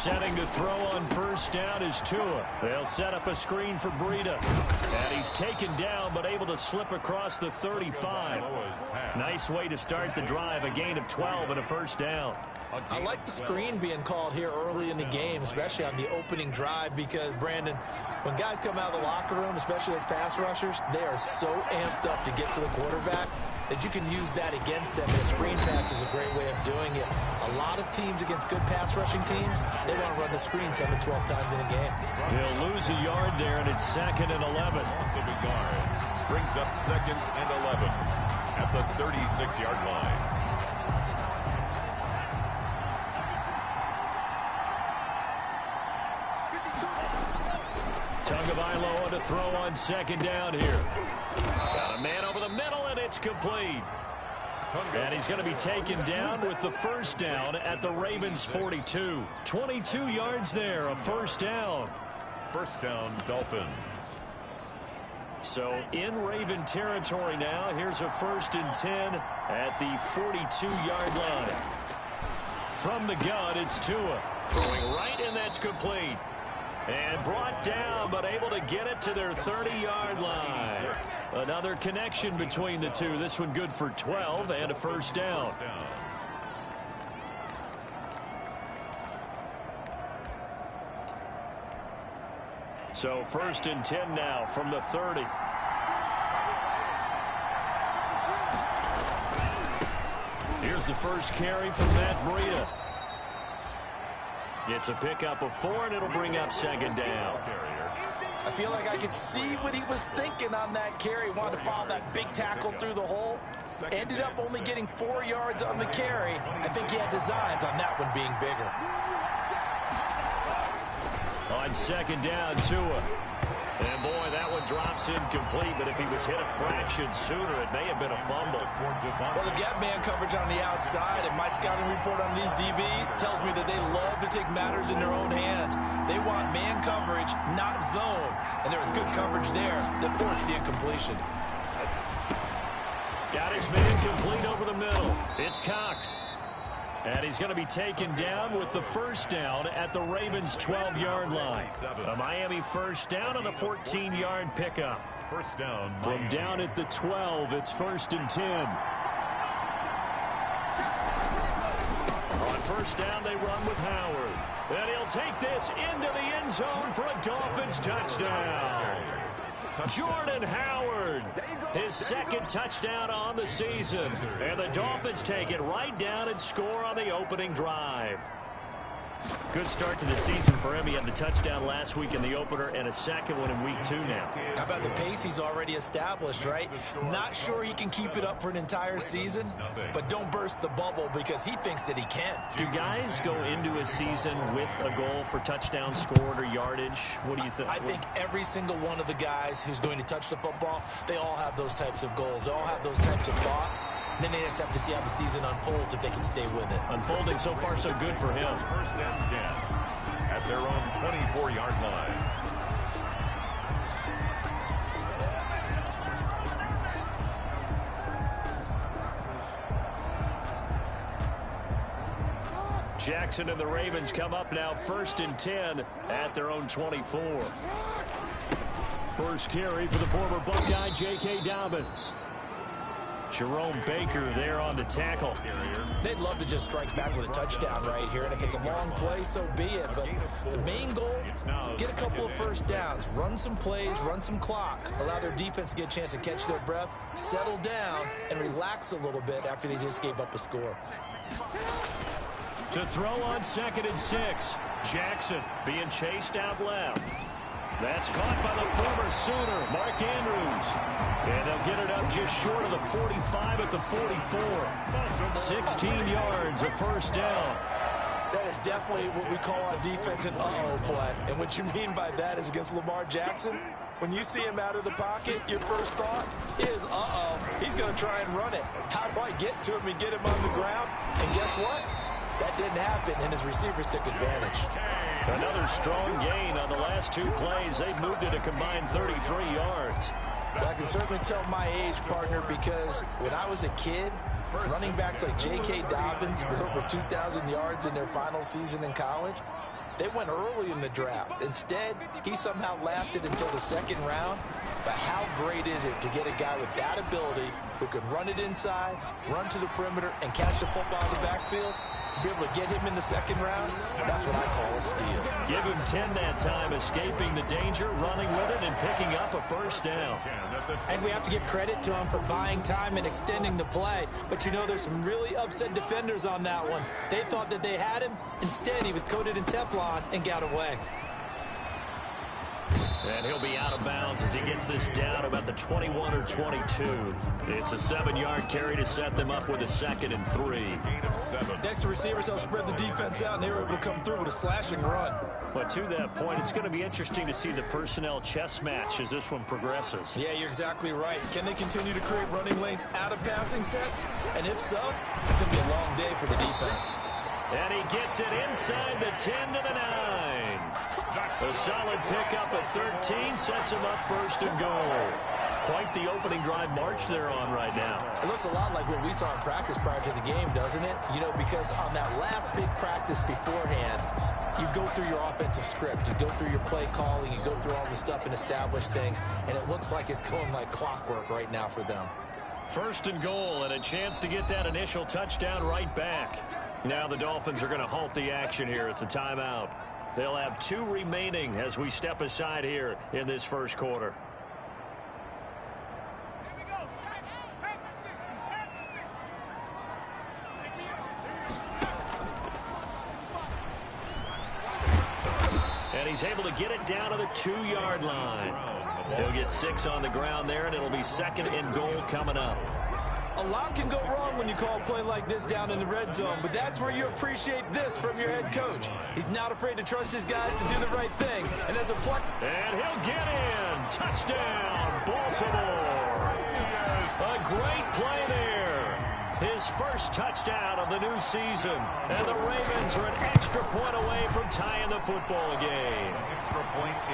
Setting to throw on first down is Tua. They'll set up a screen for Breida. And he's taken down but able to slip across the 35. Nice way to start the drive. A gain of 12 and a first down. I like the screen being called here early in the game, especially on the opening drive, because, Brandon, when guys come out of the locker room, especially as pass rushers, they are so amped up to get to the quarterback that you can use that against them. And a screen pass is a great way of doing it. A lot of teams against good pass rushing teams, they want to run the screen 10 to 12 times in a game. He'll lose a yard there, and it's 2nd and 11. Loss of a yard brings up 2nd and 11 at the 36-yard line. Tagovailoa to throw on 2nd down here. Got a man over the middle, and it's complete. And he's going to be taken down with the first down at the Ravens' 42. 22 yards there, a first down. First down, Dolphins. So in Raven territory now. Here's a 1st and 10 at the 42-yard line. From the gun, it's Tua. Throwing right, and that's complete. And brought down, but able to get it to their 30-yard line. Another connection between the two. This one good for 12 and a first down. So 1st and 10 now from the 30. Here's the first carry from Matt Breida. It's a pickup of 4, and it'll bring up 2nd down. I feel like I could see what he was thinking on that carry. Wanted to follow that big tackle through the hole. Ended up only getting 4 yards on the carry. I think he had designs on that one being bigger. On 2nd down, Tua. And, boy, that one drops incomplete, but if he was hit a fraction sooner, it may have been a fumble. Well, they've got man coverage on the outside, and my scouting report on these DBs tells me that they love to take matters in their own hands. They want man coverage, not zone. And there was good coverage there that forced the incompletion. Got his man complete over the middle. It's Cox. And he's going to be taken down with the first down at the Ravens' 12-yard line. A Miami first down on the 14-yard pickup. First down. From down at the 12, it's 1st and 10. On first down, they run with Howard. And he'll take this into the end zone for a Dolphins touchdown. Jordan Howard, his 2nd touchdown on the season. And the Dolphins take it right down and score on the opening drive. Good start to the season for him. He had the touchdown last week in the opener and a 2nd one in week 2 now. How about the pace he's already established, right? Not sure he can keep it up for an entire season, but don't burst the bubble because he thinks that he can. Do guys go into a season with a goal for touchdowns scored or yardage? What do you think? I think every single one of the guys who's going to touch the football, they all have those types of goals. They all have those types of thoughts. And then they just have to see how the season unfolds if they can stay with it. Unfolding so far so good for him. First and 10 at their own 24-yard line. Jackson and the Ravens come up now 1st and 10 at their own 24. First carry for the former Buckeye, J.K. Dobbins. Jerome Baker there on the tackle. They'd love to just strike back with a touchdown right here, and if it's a long play, so be it. But the main goal, get a couple of first downs, run some plays, run some clock, allow their defense to get a chance to catch their breath, settle down, and relax a little bit after they just gave up a score. To throw on 2nd and 6. Jackson being chased out left. That's caught by the former Sooner, Mark Andrews. And they'll get it up just short of the 45 at the 44. 16 yards, a first down. That is definitely what we call on defense an uh-oh play. And what you mean by that is against Lamar Jackson, when you see him out of the pocket, your first thought is, uh-oh, he's going to try and run it. How do I get to him and get him on the ground? And guess what? That didn't happen, and his receivers took advantage. Another strong gain on the last 2 plays. They've moved it a combined 33 yards. Well, I can certainly tell my age, partner, because when I was a kid, running backs like J.K. Dobbins with over 2,000 yards in their final season in college, They went early in the draft. Instead, he somehow lasted until the second round. But how great is it to get a guy with that ability who can run it inside, run to the perimeter, and catch the football in the backfield? Be able to get him in the second round, that's what I call a steal. Give him 10 that time, escaping the danger, running with it, and picking up a first down. And we have to give credit to him for buying time and extending the play. But you know, there's some really upset defenders on that one. They thought that they had him. Instead, he was coated in Teflon and got away. And he'll be out of bounds as he gets this down about the 21 or 22. It's a 7-yard carry to set them up with a 2nd and 3. Next, the receivers help spread the defense out, and they were able to come through with a slashing run. But to that point, it's going to be interesting to see the personnel chess match as this one progresses. Yeah, you're exactly right. Can they continue to create running lanes out of passing sets? And if so, it's going to be a long day for the defense. And he gets it inside the 10 to the 9. A solid pickup of 13 sets him up 1st and goal. Quite the opening drive march they're on right now. It looks a lot like what we saw in practice prior to the game, doesn't it? You know, because on that last big practice beforehand, you go through your offensive script. You go through your play calling. You go through all the stuff and establish things. And it looks like it's going like clockwork right now for them. 1st and goal and a chance to get that initial touchdown right back. Now the Dolphins are going to halt the action here. It's a timeout. They'll have 2 remaining as we step aside here in this first quarter. And he's able to get it down to the 2-yard line. He'll get 6 on the ground there, and it'll be 2nd and goal coming up. A lot can go wrong when you call a play like this down in the red zone, but that's where you appreciate this from your head coach. He's not afraid to trust his guys to do the right thing. And as a play... And he'll get in. Touchdown, Baltimore. A great play there. His first touchdown of the new season. And the Ravens are an extra point away from tying the football game.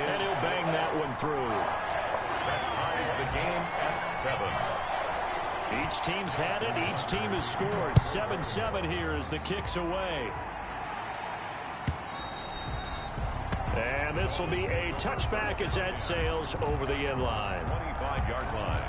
And he'll bang that one through. That ties the game at 7. Each team's had it. Each team has scored. 7-7 here as the kick's away. And this will be a touchback as that sails over the end line. 25-yard line.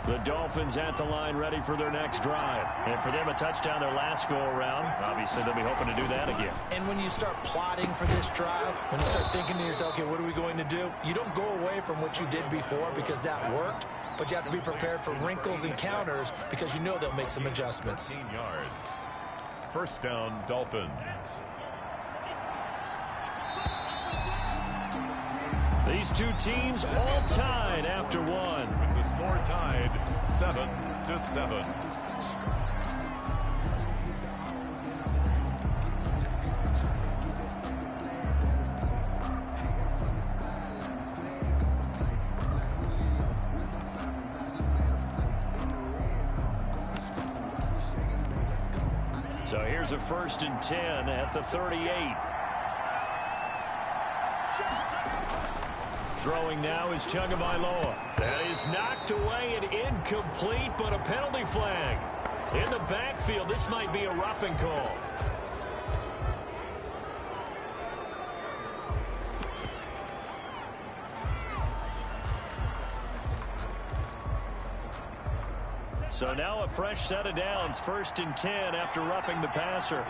The Dolphins at the line ready for their next drive. And for them, a touchdown their last go-around. Obviously, they'll be hoping to do that again. And when you start plotting for this drive, when you start thinking to yourself, okay, what are we going to do? You don't go away from what you did before because that worked, but you have to be prepared for wrinkles and counters because you know they'll make some adjustments. 15 yards. First down, Dolphins. These two teams all tied after one. With the score tied 7-7. So here's a 1st and 10 at the 38. Throwing now is Tagovailoa. That is knocked away and incomplete, but a penalty flag. In the backfield, this might be a roughing call. So now a fresh set of downs, 1st and 10 after roughing the passer.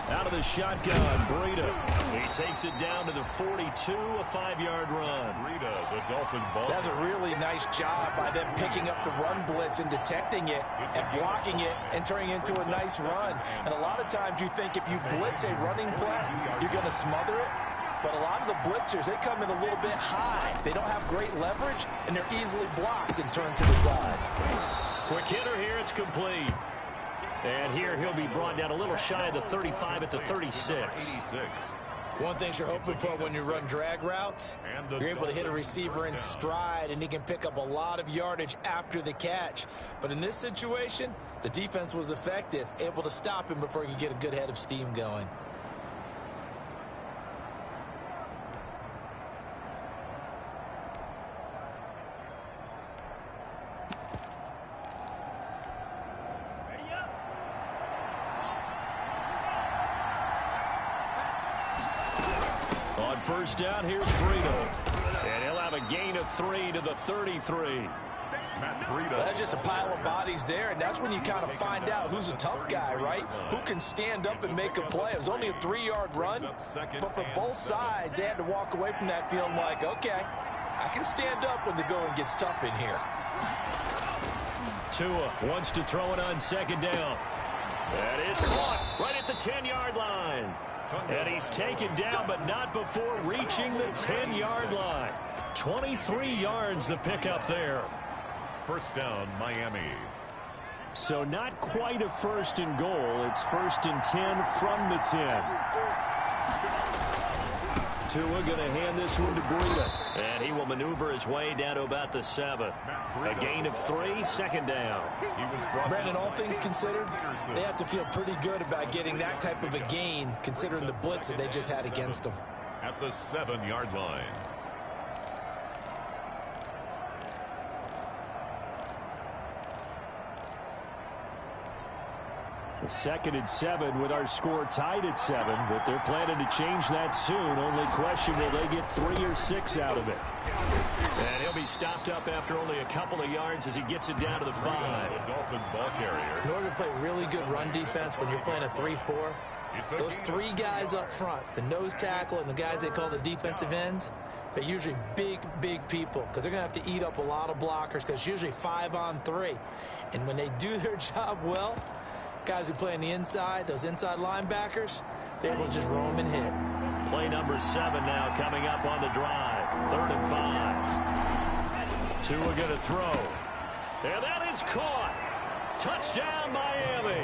Out of the shotgun, Breida. He takes it down to the 42, a 5-yard run. Breida, the Dolphin ball. That's a really nice job by them picking up the run blitz and detecting it and blocking it and turning it into a nice run. And a lot of times you think if you blitz a running play, you're going to smother it. But a lot of the blitzers, they come in a little bit high. They don't have great leverage, and they're easily blocked and turned to the side. Quick hitter here, it's complete. And here he'll be brought down a little shy of the 35 at the 36. 86. One thing you're hoping for when you run drag routes, you're able to hit a receiver in stride, and he can pick up a lot of yardage after the catch. But in this situation, the defense was effective, able to stop him before he could get a good head of steam going. On first down, here's Friedel. And he'll have a gain of 3 to the 33. That's just a pile of bodies there, and that's when you kind of find out who's a tough guy, right? Who can stand up and make a play. It was only a 3-yard run, but for both sides, they had to walk away from that feeling like, okay, I can stand up when the going gets tough in here. Tua wants to throw it on second down. That is caught right at the 10-yard line. And he's taken down, but not before reaching the 10-yard line. 23 yards the pickup there. First down, Miami. So not quite a first and goal. It's first and 10 from the 10. Tua going to hand this one to Breida. And he will maneuver his way down to about the 7. A gain of 3, second down. Brandon, all things considered, they have to feel pretty good about getting that type of a gain, considering the blitz that they just had against them. At the 7-yard line. Second and 7 with our score tied at 7, but they're planning to change that soon. Only question, will they get 3 or 6 out of it? And he'll be stopped up after only a couple of yards as he gets it down to the 5. Dolphin ball carrier. In order to play really good run defense when you're playing a 3-4, those 3 guys up front, the nose tackle and the guys they call the defensive ends, they're usually big people because they're going to have to eat up a lot of blockers because it's usually 5 on 3. And when they do their job well, guys who play on the inside, those inside linebackers, they're able to just roam and hit. Play number 7 now coming up on the drive. 3rd and 5. Tua going to throw. And that is caught. Touchdown, Miami.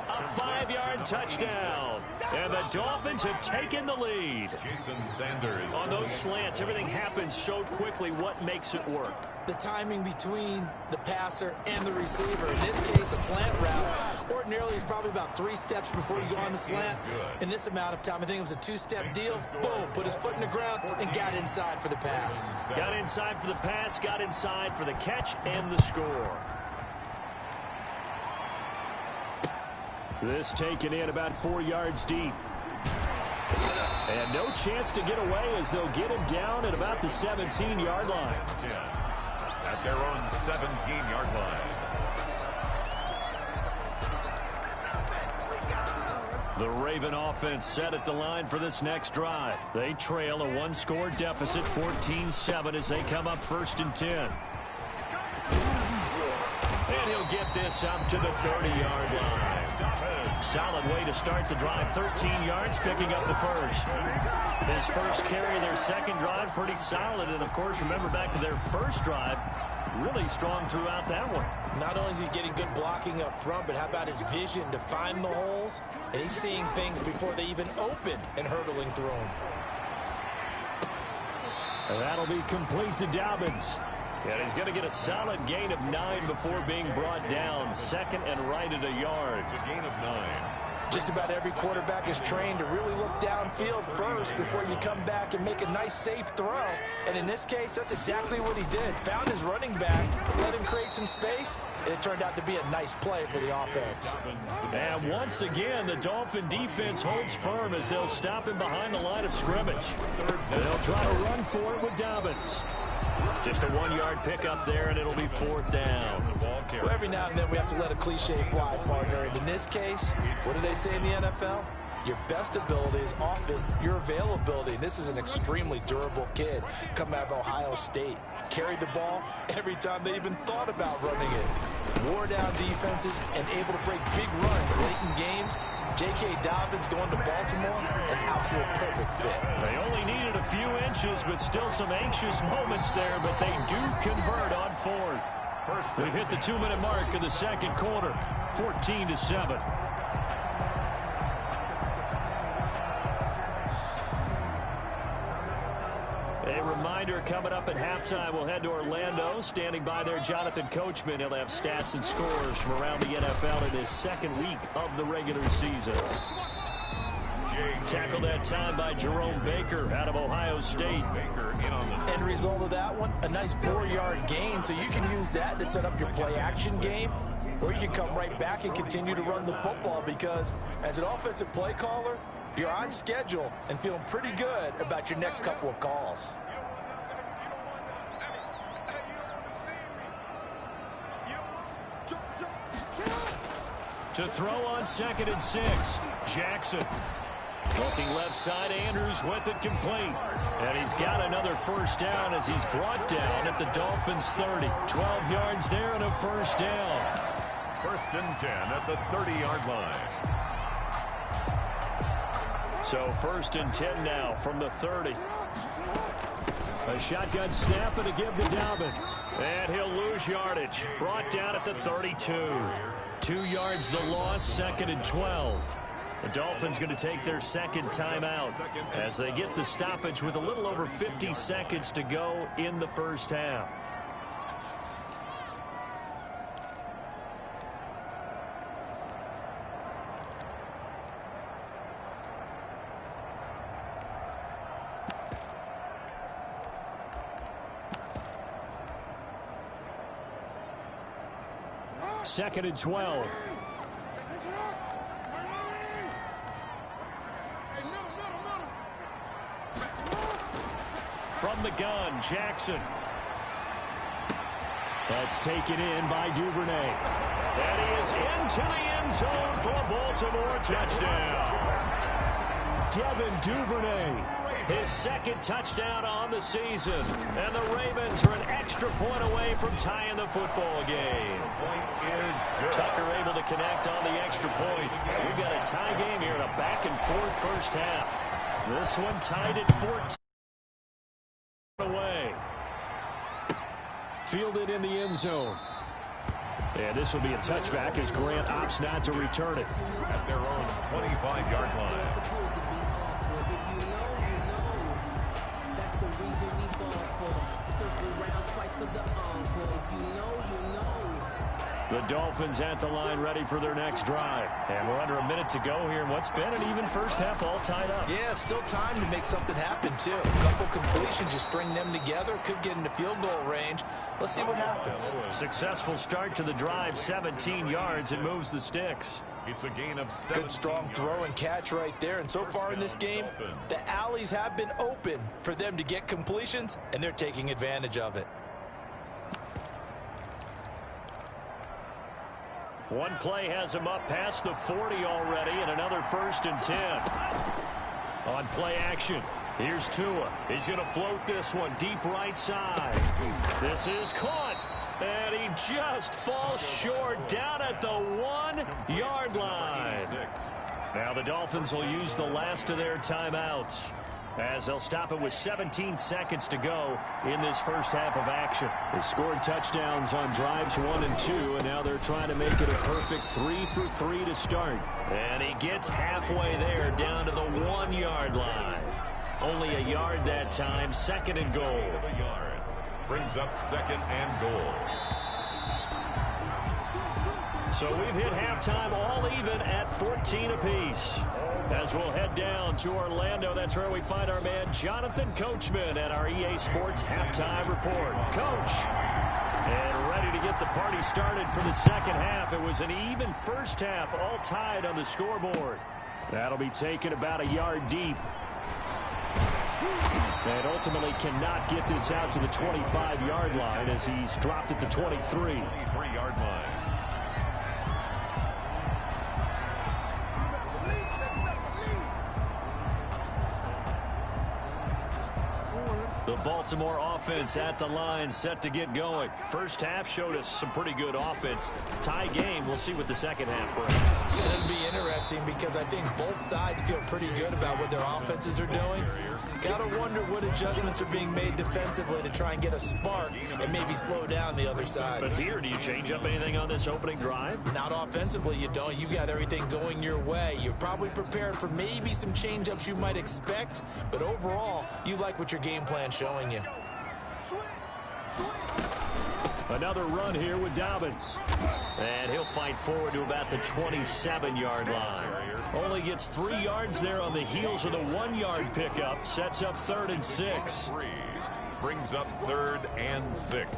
A 5-yard touchdown. And the Dolphins have taken the lead. Jason Sanders. On those slants, everything happens so quickly. What makes it work? The timing between the passer and the receiver. In this case, a slant route. Ordinarily, it's probably about 3 steps before you go on the slant. In this amount of time, I think it was a 2-step deal. Boom, put his foot in the ground and got inside for the pass. Got inside for the pass, got inside for the catch and the score. This taken in about 4 yards deep. And no chance to get away as they'll get him down at about the 17-yard line. At their own 17-yard line. The Raven offense set at the line for this next drive. They trail a 1-score deficit, 14-7, as they come up 1st and 10. And he'll get this up to the 30-yard line. Solid way to start the drive. 13 yards, picking up the first. His first carry, their second drive, pretty solid. And, of course, remember back to their first drive, really strong throughout that one. Not only is he getting good blocking up front, but how about his vision to find the holes? And he's seeing things before they even open and hurdling through them. And that'll be complete to Dobbins. And he's going to get a solid gain of 9 before being brought down. Second and right at a yard. It's a gain of 9. Just about every quarterback is trained to really look downfield first before you come back and make a nice, safe throw. And in this case, that's exactly what he did. Found his running back, let him create some space, and it turned out to be a nice play for the offense. And once again, the Dolphin defense holds firm as they'll stop him behind the line of scrimmage. They'll try to run for it with Dobbins. Just a 1-yard pickup there, and it'll be 4th down. Well, every now and then we have to let a cliche fly, partner. And in this case, what do they say in the NFL? Your best ability is often your availability. And this is an extremely durable kid coming out of Ohio State. Carried the ball every time they even thought about running it. Wore down defenses and able to break big runs late in games. J.K. Dobbins going to Baltimore, an absolute perfect fit. They only needed a few inches, but still some anxious moments there, but they do convert on 4th. We've hit the 2-minute mark of the second quarter, 14-7. A reminder, coming up at halftime, we'll head to Orlando. Standing by there, Jonathan Coachman. He'll have stats and scores from around the NFL in his second week of the regular season. Tackled that time by Jerome Baker out of Ohio State. End result of that one, a nice 4-yard gain, so you can use that to set up your play-action game, or you can come right back and continue to run the football because as an offensive play caller, you're on schedule and feeling pretty good about your next couple of calls. To throw on 2nd and 6, Jackson. Looking left side, Andrews with it complete. And he's got another first down as he's brought down at the Dolphins' 30. 12 yards there and a first down. 1st and 10 at the 30-yard line. So 1st and 10 now from the 30. A shotgun snap and a give to Dobbins. And he'll lose yardage. Brought down at the 32. 2 yards the loss, 2nd and 12. The Dolphins going to take their second timeout as they get the stoppage with a little over 50 seconds to go in the first half. Second and 12. From the gun, Jackson. That's taken in by Duvernay. And he is into the end zone for a Baltimore touchdown. Devin Duvernay, his second touchdown on the season. And the Ravens are an extra point away from tying the football game. Tucker able to connect on the extra point. We've got a tie game here in a back-and-forth first half. This one tied at 14. Away. Fielded in the end zone. And this will be a touchback as Grant opts not to return it. At their own 25-yard line. The Dolphins at the line ready for their next drive. And we're under a minute to go here in what's been an even first half all tied up. Yeah, still time to make something happen, too. A couple completions, you string them together, could get into field goal range. Let's see what happens. Successful start to the drive, 17 yards. It moves the sticks. It's a gain of 7. Good strong throw and catch right there. And so far in this game, the alleys have been open for them to get completions, and they're taking advantage of it. One play has him up past the 40 already, and another 1st and 10. On play action, here's Tua. He's going to float this one deep right side. This is caught, and he just falls short down at the 1-yard line. Now the Dolphins will use the last of their timeouts as they'll stop it with 17 seconds to go in this first half of action. They scored touchdowns on drives 1 and 2, and now they're trying to make it a perfect 3 for 3 to start. And he gets halfway there down to the 1-yard line. Only a yard that time, 2nd and goal. Brings up 2nd and goal. So we've hit halftime all even at 14 apiece. As we'll head down to Orlando, that's where we find our man Jonathan Coachman at our EA Sports Halftime Report. Coach, and ready to get the party started for the second half. It was an even first half, all tied on the scoreboard. That'll be taken about a yard deep. And ultimately cannot get this out to the 25-yard line as he's dropped at the 23. 23-yard line. The Baltimore offense at the line, set to get going. First half showed us some pretty good offense. Tie game, we'll see what the second half brings. It'll be interesting because I think both sides feel pretty good about what their offenses are doing. Gotta wonder what adjustments are being made defensively to try and get a spark and maybe slow down the other side. But here, do you change up anything on this opening drive? Not offensively, you don't. You've got everything going your way. You've probably prepared for maybe some change-ups you might expect, but overall, you like what your game plan's showing you. Another run here with Dobbins. And he'll fight forward to about the 27-yard line. Only gets 3 yards there on the heels of the 1-yard pickup. Sets up 3rd and 6. Brings up 3rd and 6.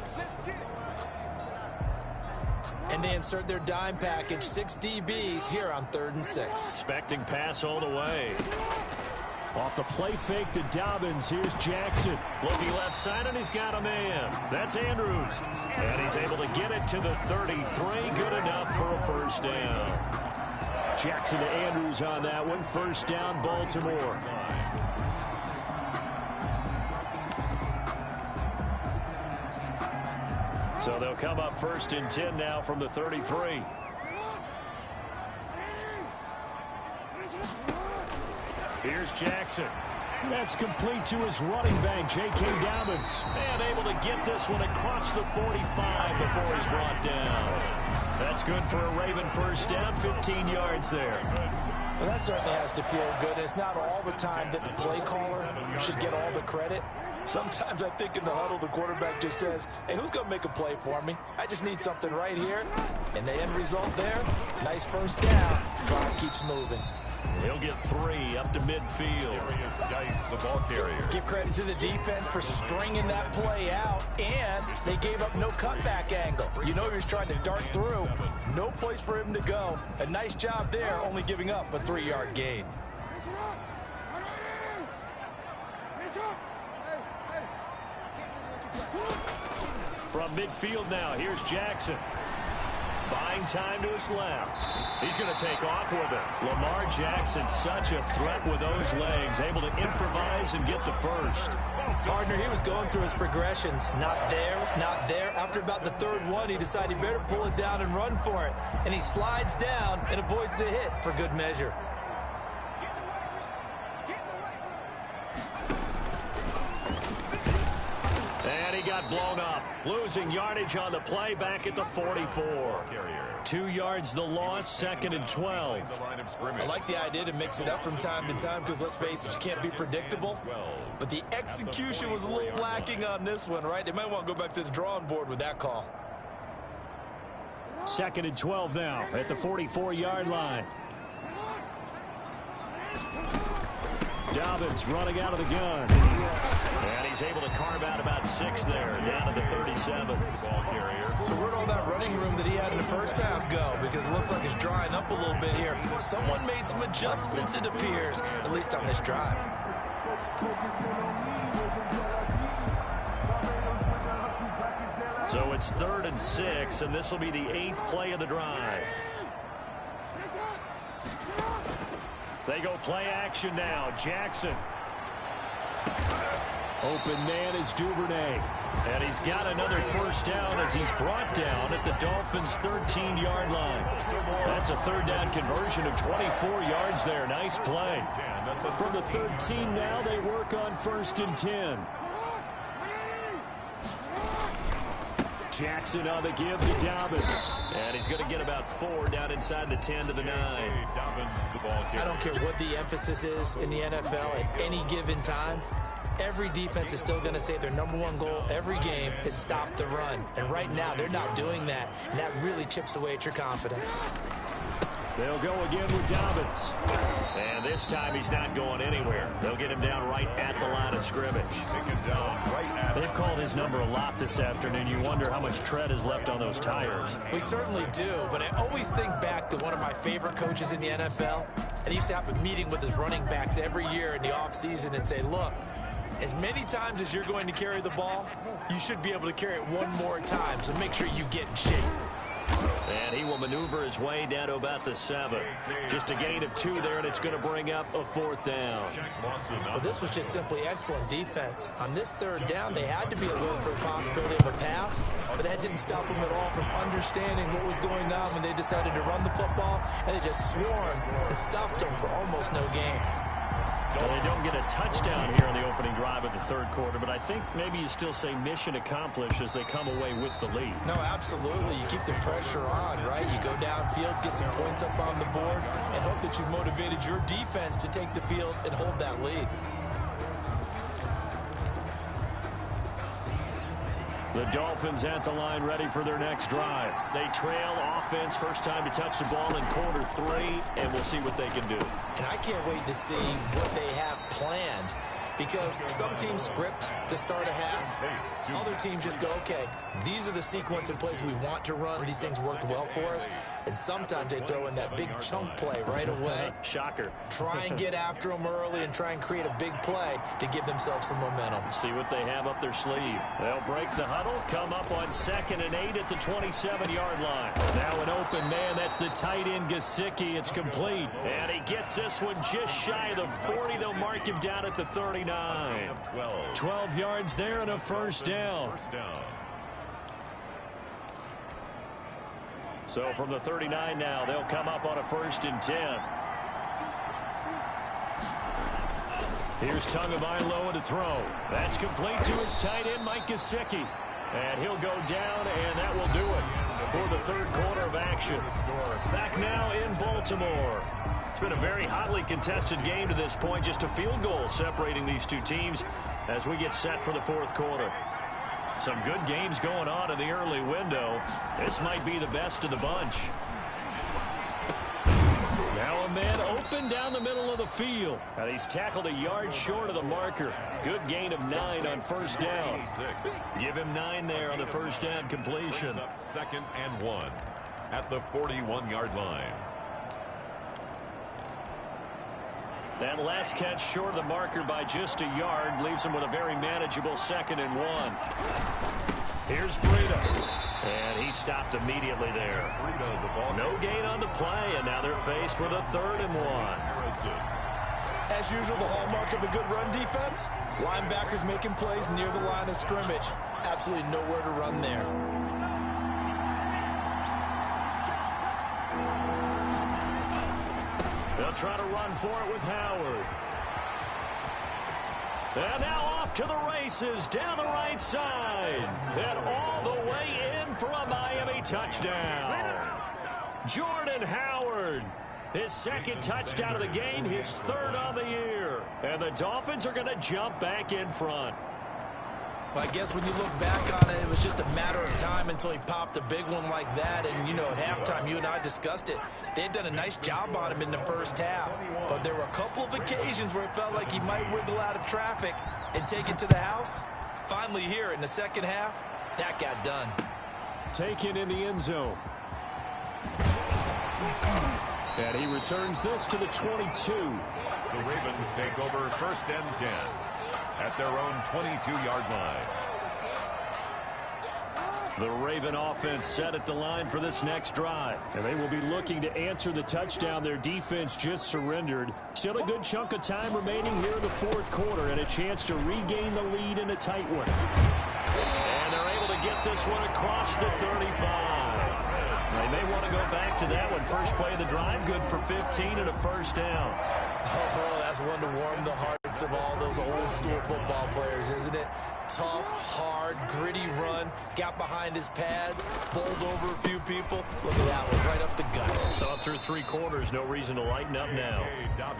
And they insert their dime package, 6 DBs here on 3rd and 6. Expecting pass all the way. Off the play fake to Dobbins. Here's Jackson. Looking left side, and he's got a man. That's Andrews. And he's able to get it to the 33. Good enough for a first down. Jackson to Andrews on that one. First down, Baltimore. So they'll come up 1st and 10 now from the 33. Here's Jackson. That's complete to his running back, J.K. Dobbins. And able to get this one across the 45 before he's brought down. That's good for a Raven first down, 15 yards there. Well, that certainly has to feel good. It's not all the time that the play caller should get all the credit. Sometimes I think in the huddle, the quarterback just says, hey, who's going to make a play for me? I just need something right here. And the end result there, nice first down. Clock keeps moving. He'll get 3 up to midfield. Dice, the ball carrier. Give credit to the defense for stringing that play out, and they gave up no cutback angle. You know he was trying to dart through. No place for him to go. A nice job there, only giving up a 3-yard gain. From midfield now, here's Jackson. Buying time to his left. He's going to take off with it. Lamar Jackson, such a threat with those legs, able to improvise and get to first. Partner, he was going through his progressions. Not there, not there. After about the 3rd one, he decided he better pull it down and run for it. And he slides down and avoids the hit for good measure. And he got blown up. Losing yardage on the play back at the 44. 2 yards the loss, 2nd and 12. I like the idea to mix it up from time to time because, let's face it, you can't be predictable. But the execution was a little lacking on this one, right? They might want to go back to the drawing board with that call. 2nd and 12 now at the 44-yard line. Dobbins running out of the gun. And he's able to carve out about 6 there, down to the 37. So where'd all that running room that he had in the first half go? Because it looks like it's drying up a little bit here. Someone made some adjustments, it appears, at least on this drive. So it's 3rd and 6, and this will be the 8th play of the drive. They go play action now. Jackson. Open man is Duvernay. And he's got another first down as he's brought down at the Dolphins' 13-yard line. That's a 3rd down conversion of 24 yards there. Nice play. From the 13 now, they work on 1st and 10. Jackson on the give to Dobbins. And he's going to get about 4 down inside the 10 to the 9. I don't care what the emphasis is in the NFL at any given time. Every defense is still going to say their #1 goal every game is stop the run. And right now, they're not doing that. And that really chips away at your confidence. They'll go again with Dobbins. And this time he's not going anywhere. They'll get him down right at the line of scrimmage. They've called his number a lot this afternoon. You wonder how much tread is left on those tires. We certainly do, but I always think back to one of my favorite coaches in the NFL. And he used to have a meeting with his running backs every year in the offseason and say, look, as many times as you're going to carry the ball, you should be able to carry it one more time, so make sure you get in shape. And he will maneuver his way down to about the 7. Just a gain of 2 there, and it's going to bring up a 4th down. Well, this was just simply excellent defense. On this 3rd down, they had to be alert for the possibility of a pass, but that didn't stop them at all from understanding what was going on when they decided to run the football, and they just swarmed and stopped them for almost no gain. Well, they don't get a touchdown here in the opening drive of the 3rd quarter, but I think maybe you still say mission accomplished as they come away with the lead. No, absolutely. You keep the pressure on, right? You go downfield, get some points up on the board, and hope that you've motivated your defense to take the field and hold that lead. The Dolphins at the line ready for their next drive. They trail offense, first time to touch the ball in quarter 3, and we'll see what they can do. And I can't wait to see what they have planned because some teams script to start a half. Other teams just go, okay, these are the sequence of plays we want to run. These things worked well for us. And sometimes they throw in that big chunk play right away. Shocker. Try and get after them early and try and create a big play to give themselves some momentum. See what they have up their sleeve. They'll break the huddle, come up on 2nd and 8 at the 27-yard line. Now an open man, that's the tight end Gesicki. It's complete. And he gets this one just shy of the 40. They'll mark him down at the 39. 12 yards there and a first down. So from the 39 now, they'll come up on a 1st and 10. Here's Tagovailoa to throw. That's complete to his tight end, Mike Gesicki. And he'll go down, and that will do it for the 3rd quarter of action. Back now in Baltimore. It's been a very hotly contested game to this point. Just a field goal separating these two teams as we get set for the 4th quarter. Some good games going on in the early window. This might be the best of the bunch. Now a man open down the middle of the field. And he's tackled a yard short of the marker. Good gain of 9 on 1st down. Give him 9 there on the 1st down completion. 2nd and 1 at the 41-yard line. That last catch short of the marker by just a yard leaves him with a very manageable 2nd and 1. Here's Breida. And he stopped immediately there. No gain on the play, and now they're faced with a 3rd and 1. As usual, the hallmark of a good run defense, linebackers making plays near the line of scrimmage. Absolutely nowhere to run there. They'll try to run for it with Howard. And now off to the races down the right side. And all the way in for a Miami touchdown. Jordan Howard. His 2nd touchdown of the game, his 3rd on the year. And the Dolphins are going to jump back in front. Well, I guess when you look back on it, it was just a matter of time until he popped a big one like that. And, you know, at halftime, you and I discussed it. They had done a nice job on him in the 1st half. But there were a couple of occasions where it felt like he might wiggle out of traffic and take it to the house. Finally here in the 2nd half, that got done. Taken in the end zone. And he returns this to the 22. The Ravens take over 1st and 10 at their own 22-yard line. The Raven offense set at the line for this next drive. And they will be looking to answer the touchdown their defense just surrendered. Still a good chunk of time remaining here in the 4th quarter and a chance to regain the lead in a tight one. And they're able to get this one across the 35. They may want to go back to that one. First play of the drive, good for 15 and a 1st down. Oh, that's one to warm the hearts of all those old school football players, isn't it? Tough, hard, gritty run, got behind his pads, bowled over a few people. Look at that one, right up the gut. So up through 3 quarters, no reason to lighten up now.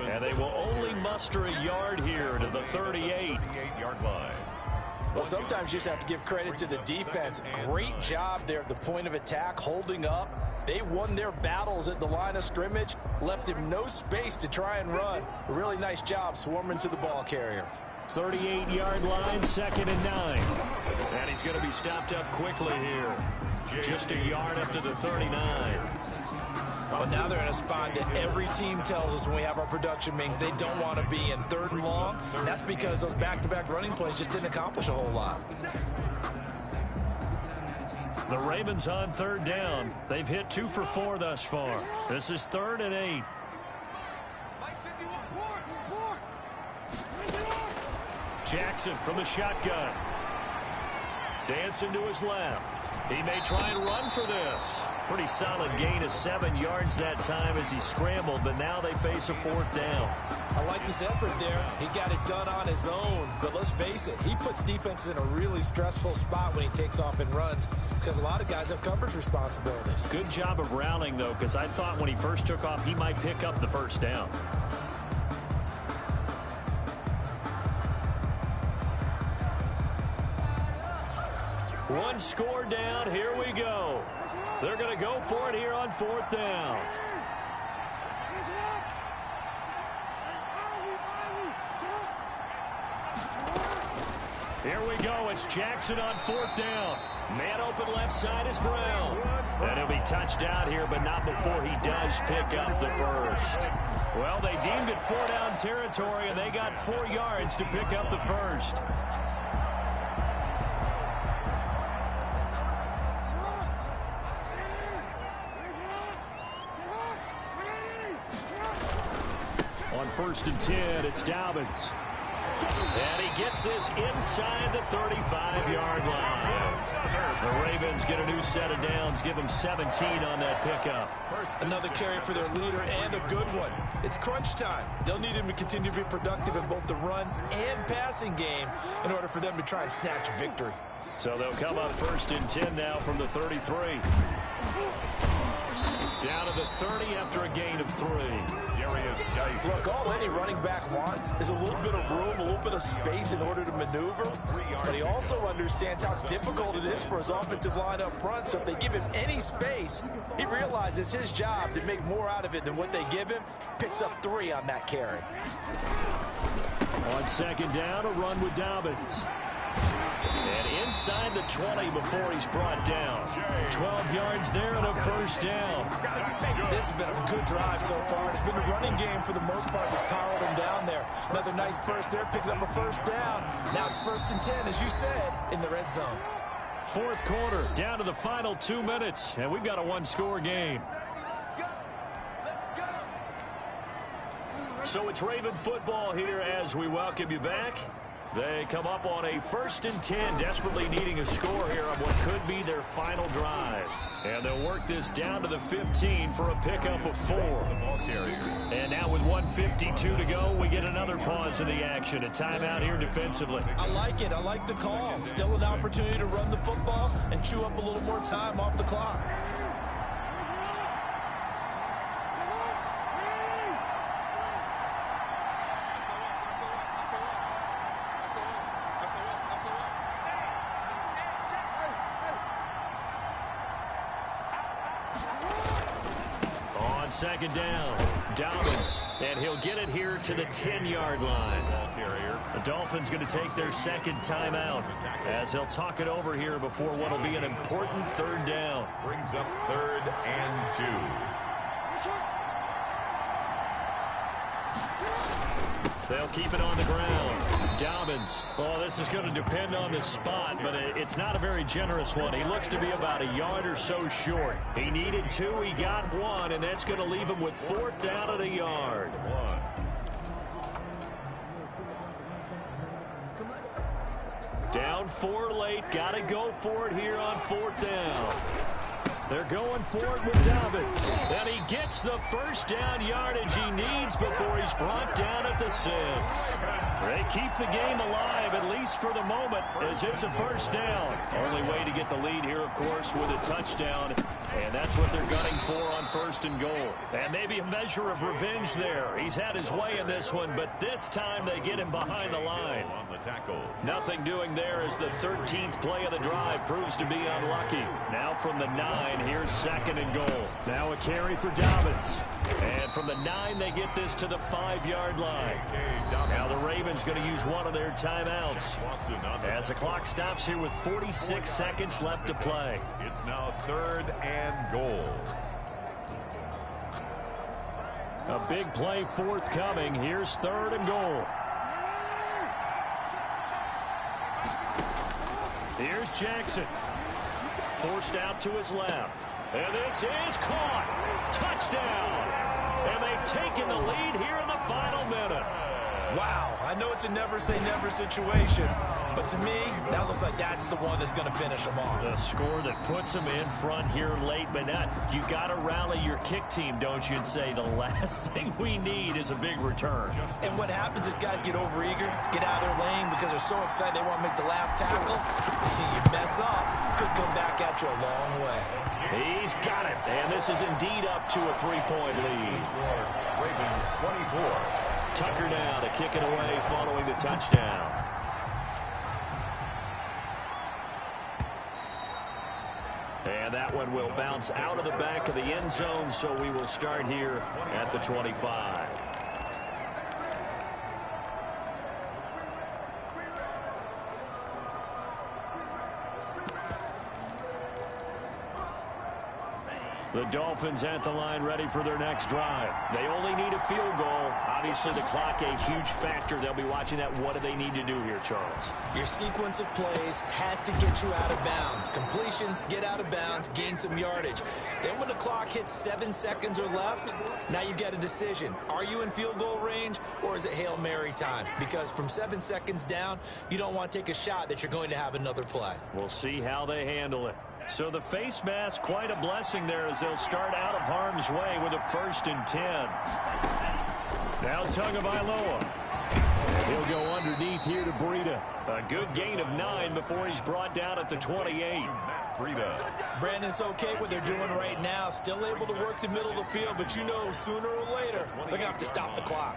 And they will only muster a yard here to the 38-yard line. Well, sometimes you just have to give credit to the defense. Great job there at the point of attack, holding up. They won their battles at the line of scrimmage, left him no space to try and run. A really nice job swarming to the ball carrier. 38-yard line, 2nd and 9. And he's going to be stopped up quickly here. Just a yard up to the 39. Well, now they're in a spot that every team tells us when we have our production meetings they don't want to be in, 3rd and long. And that's because those back-to-back running plays just didn't accomplish a whole lot. The Ravens on 3rd down. They've hit 2 for 4 thus far. This is 3rd and 8. Jackson from the shotgun. Dancing to his left. He may try and run for this. Pretty solid gain of 7 yards that time as he scrambled, but now they face a 4th down. I like this effort there. He got it done on his own, but let's face it, he puts defenses in a really stressful spot when he takes off and runs because a lot of guys have coverage responsibilities. Good job of rallying, though, because I thought when he first took off, he might pick up the 1st down. One score down. Here we go. They're going to go for it here on 4th down. Here we go. It's Jackson on 4th down. Man open left side is Brown. And he'll be touched out here, but not before he does pick up the first. Well, they deemed it 4-down territory, and they got 4 yards to pick up the first. On 1st and 10, it's Dobbins. And he gets this inside the 35-yard line. The Ravens get a new set of downs, give them 17 on that pickup. Another carry for their leader, and a good one. It's crunch time. They'll need him to continue to be productive in both the run and passing game in order for them to try and snatch a victory. So they'll come up 1st and 10 now from the 33. Down to the 30 after a gain of 3. Look, all any running back wants is a little bit of room, a little bit of space in order to maneuver. But he also understands how difficult it is for his offensive line up front. So if they give him any space, he realizes his job to make more out of it than what they give him. Picks up 3 on that carry. On 2nd down, a run with Dobbins. And inside the 20 before he's brought down. 12 yards there and a 1st down. This has been a good drive so far. It's been a running game for the most part that's powered him down there. Another nice burst there, picking up a 1st down. Now it's 1st and 10, as you said, in the red zone. 4th quarter, down to the final 2 minutes, and we've got a 1-score game. So it's Raven football here as we welcome you back. They come up on a 1st and 10, desperately needing a score here on what could be their final drive. And they'll work this down to the 15 for a pickup of 4. And now with 1:52 to go, we get another pause in the action. A timeout here defensively. I like it. I like the call. Still an opportunity to run the football and chew up a little more time off the clock. On 2nd down, Dobbins, and he'll get it here to the 10-yard line. The Dolphins going to take their 2nd timeout as they'll talk it over here before what will be an important 3rd down. Brings up 3rd and 2. They'll keep it on the ground. Dobbins. Well, this is going to depend on the spot, but it's not a very generous one. He looks to be about a yard or so short. He needed 2. He got 1, and that's going to leave him with 4th down at a yard. Down 4 late. Got to go for it here on 4th down. They're going for it with Dobbins. And he gets the 1st down yardage he needs before he's brought down at the 6. They keep the game alive, at least for the moment, as it's a 1st down. Only way to get the lead here, of course, with a touchdown. And that's what they're gunning for on 1st and goal. And maybe a measure of revenge there. He's had his way in this one, but this time they get him behind the line. Nothing doing there as the 13th play of the drive proves to be unlucky. Now from the 9, here's 2nd and goal. Now a carry for Dobbins. And from the 9, they get this to the 5-yard line. Now the Ravens going to use one of their timeouts as the clock stops here with 46 seconds left to play. It's now 3rd and goal. A big play forthcoming. Here's 3rd and goal. Here's Jackson. Forced out to his left. And this is caught. Touchdown. And they've taken the lead here in the final minute. Wow, I know it's a never-say-never situation, but to me, that looks like that's the one that's going to finish them off. The score that puts them in front here late, but not. You got to rally your kick team, don't you, and say the last thing we need is a big return. And what happens is guys get overeager, get out of their lane because they're so excited they want to make the last tackle. You mess up, could come back at you a long way. He's got it, and this is indeed up to a 3-point lead. Ravens 24. Tucker now to kick it away following the touchdown. And that one will bounce out of the back of the end zone, so we will start here at the 25. The Dolphins at the line ready for their next drive. They only need a field goal. Obviously, the clock a huge factor. They'll be watching that. What do they need to do here, Charles? Your sequence of plays has to get you out of bounds. Completions, get out of bounds, gain some yardage. Then when the clock hits 7 seconds or left, now you get a decision. Are you in field goal range or is it Hail Mary time? Because from 7 seconds down, you don't want to take a shot that you're going to have another play. We'll see how they handle it. So the face mask, quite a blessing there as they'll start out of harm's way with a 1st and 10. Now Tagovailoa. He'll go underneath here to Breida. A good gain of 9 before he's brought down at the 28. Breida. Brandon, it's okay what they're doing right now. Still able to work the middle of the field, but you know sooner or later they're going to have to stop the clock.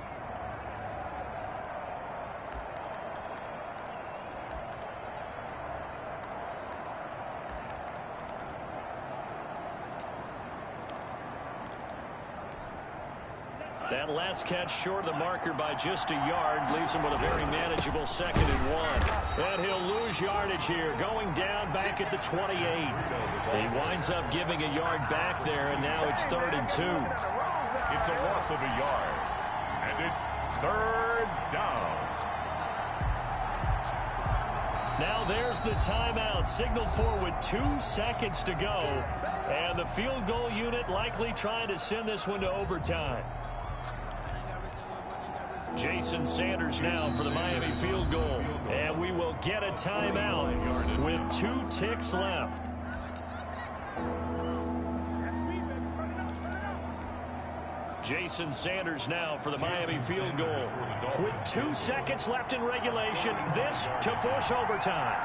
That last catch short of the marker by just a yard leaves him with a very manageable 2nd and 1. And he'll lose yardage here, going down back at the 28. He winds up giving a yard back there, and now it's 3rd and 2. It's a loss of a yard, and it's 3rd down. Now there's the timeout, signaled for with 2 seconds to go. And the field goal unit likely trying to send this one to overtime. Jason Sanders now for the Miami field goal. And we will get a timeout with 2 ticks left. Jason Sanders now for the Miami field goal. With 2 seconds left in regulation, this to force overtime.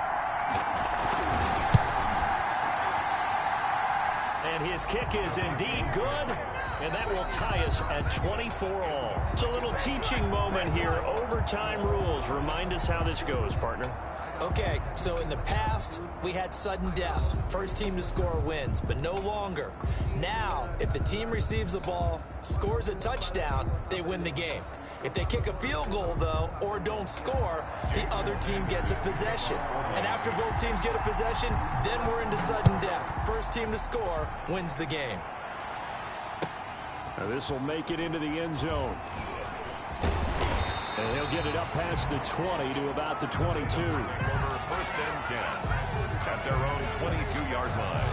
And his kick is indeed good. And that will tie us at 24 all. It's a little teaching moment here. Overtime rules. Remind us how this goes, partner. Okay, so in the past, we had sudden death. First team to score wins, but no longer. Now, if the team receives the ball, scores a touchdown, they win the game. If they kick a field goal, though, or don't score, the other team gets a possession. And after both teams get a possession, then we're into sudden death. First team to score wins the game. Now this will make it into the end zone. And he'll get it up past the 20 to about the 22. 1st and 10 at their own 22-yard line.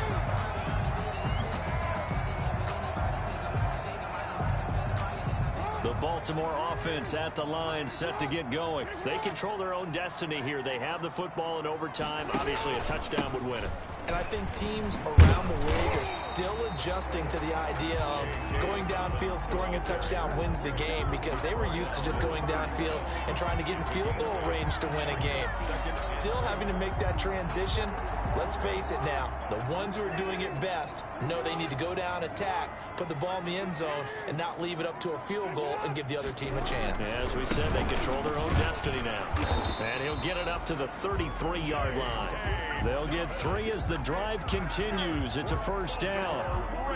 The Baltimore offense at the line, set to get going. They control their own destiny here. They have the football in overtime. Obviously, a touchdown would win it. And I think teams around the league are still adjusting to the idea of going downfield, scoring a touchdown wins the game, because they were used to just going downfield and trying to get in field goal range to win a game. Still having to make that transition. Let's face it now, the ones who are doing it best know they need to go down, attack, put the ball in the end zone, and not leave it up to a field goal and give the other team a chance. As we said, they control their own destiny now. And he'll get it up to the 33-yard line. They'll get 3 as the drive continues. It's a 1st down.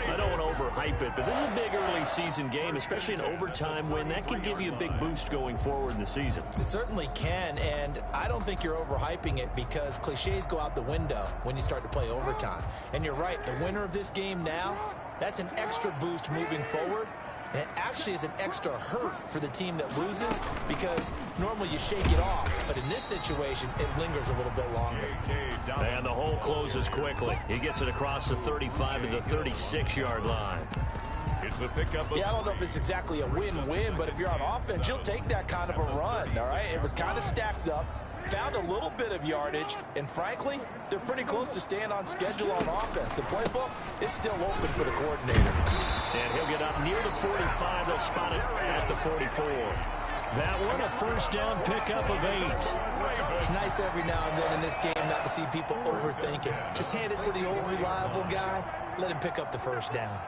I don't want to overhype it, but this is a big early season game, especially an overtime win. That can give you a big boost going forward in the season. It certainly can, and I don't think you're overhyping it because cliches go out the window when you start to play overtime. And you're right, the winner of this game now, that's an extra boost moving forward. And it actually is an extra hurt for the team that loses because normally you shake it off. But in this situation, it lingers a little bit longer. And the hole closes quickly. He gets it across the 35 to the 36-yard line. It's a pickup. Yeah, I don't know if it's exactly a win-win, but if you're on offense, you'll take that kind of a run, all right? It was kind of stacked up. Found a little bit of yardage, and frankly, they're pretty close to staying on schedule on offense. The playbook is still open for the coordinator. And he'll get up near the 45. They'll spot it at the 44. That one, a 1st down pickup of 8. It's nice every now and then in this game not to see people overthink it. Just hand it to the old reliable guy. Let him pick up the 1st down.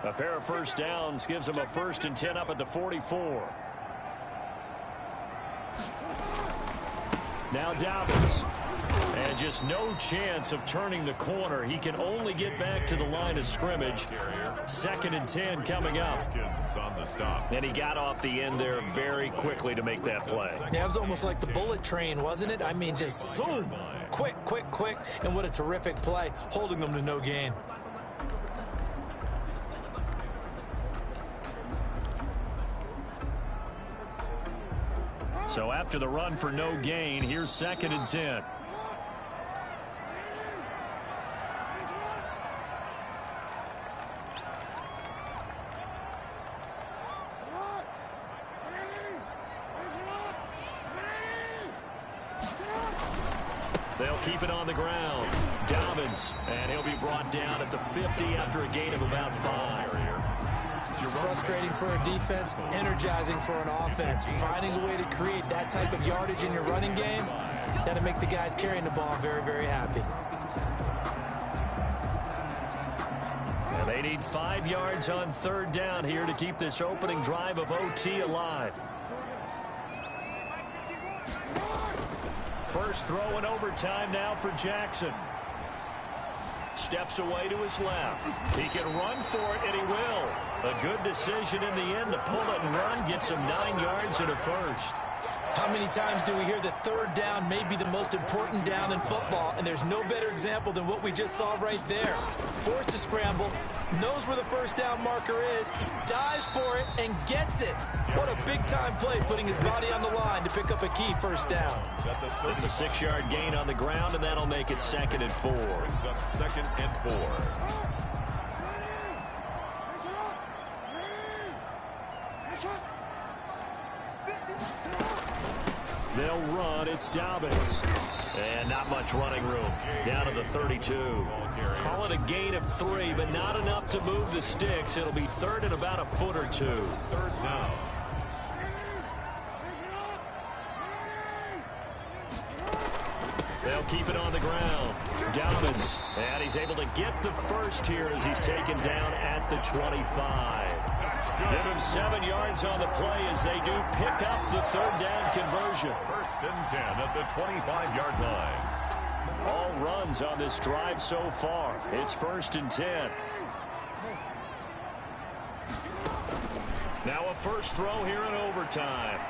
A pair of 1st downs gives him a 1st and 10 up at the 44. Now Dobbins. And just no chance of turning the corner. He can only get back to the line of scrimmage. 2nd and 10 coming up. And he got off the end there very quickly to make that play. Yeah, it was almost like the bullet train, wasn't it? I mean, just zoom. Quick, quick, quick. And what a terrific play, holding them to no gain. So after the run for no gain, here's 2nd and 10. They'll keep it on the ground. Dobbins, and he'll be brought down at the 50 after a gain of about 5. Frustrating for a defense, energizing for an offense. Finding a way to create that type of yardage in your running game, that'll make the guys carrying the ball very, very happy. And they need 5 yards on 3rd down here to keep this opening drive of OT alive. First throw in overtime now for Jackson. Steps away to his left. He can run for it, and he will. A good decision in the end to pull it and run, gets him 9 yards and a first. How many times do we hear that 3rd down may be the most important down in football, and there's no better example than what we just saw right there. Forced to scramble, knows where the 1st down marker is, dives for it, and gets it. What a big-time play, putting his body on the line to pick up a key 1st down. It's a 6-yard gain on the ground, and that'll make it 2nd and 4. Brings up 2nd and 4. They'll run. It's Dobbins. And not much running room. Down to the 32. Call it a gain of 3, but not enough to move the sticks. It'll be 3rd and about a foot or 2. 3rd down. They'll keep it on the ground. Dobbins. And he's able to get the first here as he's taken down at the 25. Give him 7 yards on the play as they do pick up the 3rd down conversion. 1st and 10 at the 25-yard line. All runs on this drive so far. It's 1st and 10. Now a first throw here in overtime.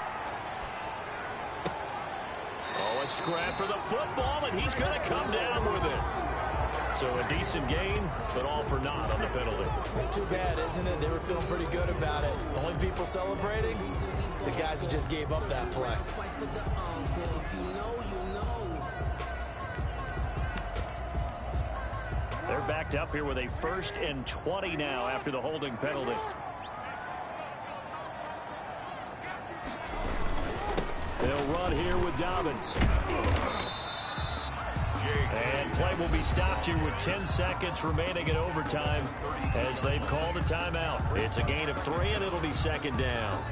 Oh, a scrap for the football, and he's going to come down with it. So a decent gain, but all for naught on the penalty. It's too bad, isn't it? They were feeling pretty good about it. Only people celebrating, the guys who just gave up that play. They're backed up here with a 1st and 20 now after the holding penalty. They'll run here with Dobbins. And play will be stopped here with 10 seconds remaining in overtime as they've called a timeout. It's a gain of 3, and it'll be 2nd down.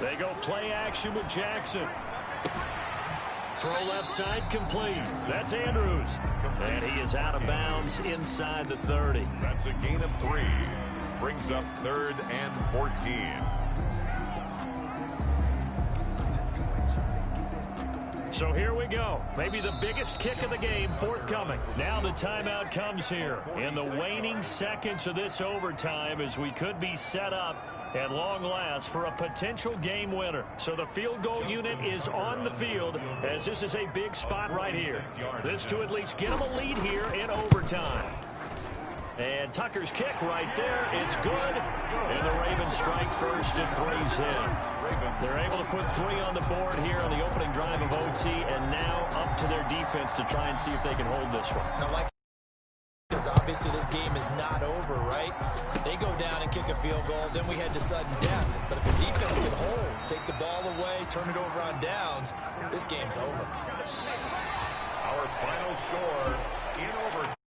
They go play action with Jackson. Throw left side complete. That's Andrews. And he is out of bounds inside the 30. That's a gain of 3. Brings up 3rd and 14. So here we go. Maybe the biggest kick of the game forthcoming. Now the timeout comes here in the waning seconds of this overtime as we could be set up at long last for a potential game winner. So the field goal unit is on the field as this is a big spot right here. This to at least get them a lead here in overtime. And Tucker's kick right there. It's good. And the Ravens strike first and 3's in. They're able to put 3 on the board here on the opening drive of OT, and now up to their defense to try and see if they can hold this one. I like it because obviously this game is not over, right? They go down and kick a field goal, then we head to sudden death. But if the defense can hold, take the ball away, turn it over on downs, this game's over. Our final score in overtime.